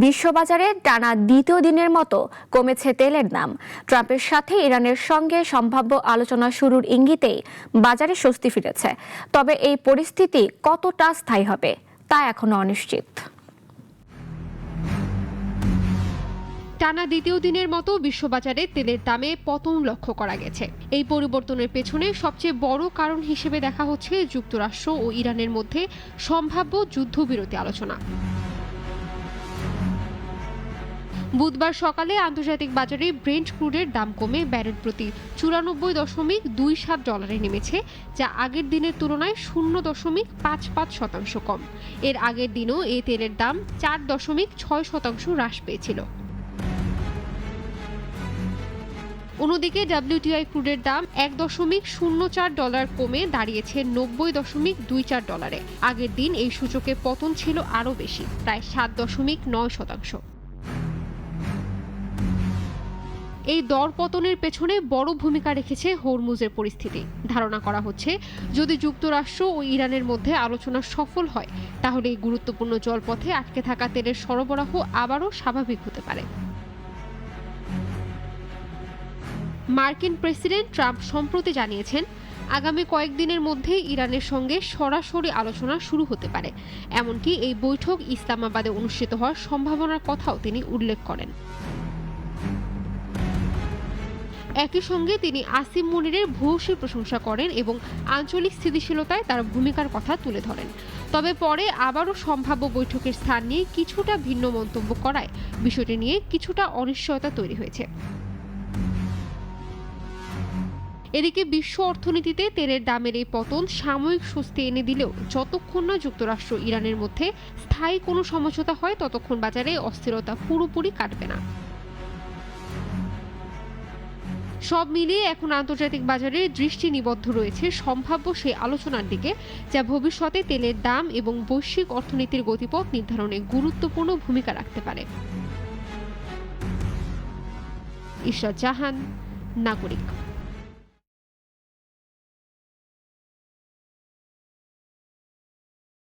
বিশ্ববাজারে টানা দ্বিতীয় দিনের মতো কমেছে তেলের দাম। ট্রাম্পের সাথে ইরানের সঙ্গে সম্ভাব্য আলোচনা শুরুর ইঙ্গিতেই বাজারে স্বস্তি ফিরেছে। তবে এই পরিস্থিতি কতটা স্থায়ী হবে তা এখনো অনিশ্চিত। টানা দ্বিতীয় দিনের মতো বিশ্ববাজারে তেলের দামে পতন লক্ষ্য করা গেছে। এই পরিবর্তনের পেছনে সবচেয়ে বড় কারণ হিসেবে দেখা হচ্ছে যুক্তরাষ্ট্র ও ইরানের মধ্যে সম্ভাব্য যুদ্ধবিরতি আলোচনা। বুধবার সকালে আন্তর্জাতিক বাজারে ব্রেন্ট ক্রুডের দাম কমে ব্যারেল প্রতি 94.27 নেমেছে, যা আগের দিনের তুলনায় 0.55% কম। এর আগের দিনও এই তেলের দাম 4.6% হ্রাস পেয়েছিল। অন্যদিকে WTI ক্রুডের দাম $1.04 কমে দাঁড়িয়েছে $90.24। আগের দিন এই সূচকে পতন ছিল আরও বেশি, প্রায় 7.9%। এই দর পতনের পেছনে বড় ভূমিকা রেখেছে হরমুজের পরিস্থিতি। ধারণা করা হচ্ছে, যদি যুক্তরাষ্ট্র ও ইরানের মধ্যে আলোচনা সফল হয়, তাহলে এই গুরুত্বপূর্ণ জলপথে আটকে থাকা তেলের সরবরাহ আবারও স্বাভাবিক হতে পারে। মার্কিন প্রেসিডেন্ট ট্রাম্প সম্প্রতি জানিয়েছেন, আগামী কয়েকদিনের মধ্যে ইরানের সঙ্গে সরাসরি আলোচনা শুরু হতে পারে। এমনকি এই বৈঠক ইসলামাবাদে অনুষ্ঠিত হওয়ার সম্ভাবনার কথাও তিনি উল্লেখ করেন। একই সঙ্গে তিনি আসিম মুনিরের ভূয়সী প্রশংসা করেন এবং আঞ্চলিক স্থিতিশীলতায় তার ভূমিকার কথা তুলে ধরেন। তবে পরে আবারও সম্ভাব্য বৈঠকের স্থান নিয়ে কিছুটা ভিন্ন মন্তব্য করায় বিষয়টি নিয়ে কিছুটা অনিশ্চয়তা তৈরি হয়েছে। এদিকে বিশ্ব অর্থনীতিতে তেলের দামের এই পতন সাময়িক স্বস্তি এনে দিলেও যতক্ষণ না যুক্তরাষ্ট্র ইরানের মধ্যে স্থায়ী কোনো সমঝোতা হয়, ততক্ষণ বাজারে অস্থিরতা পুরোপুরি কাটবে না। সব মিলিয়ে এখন আন্তর্জাতিক বাজারে দৃষ্টি নিবদ্ধ রয়েছে সম্ভাব্য সেই আলোচনার দিকে, যা ভবিষ্যতে তেলের দাম এবং বৈশ্বিক অর্থনীতির গতিপথ নির্ধারণে গুরুত্বপূর্ণ ভূমিকা রাখতে পারে। ইশরাত জাহান, নাগরিক।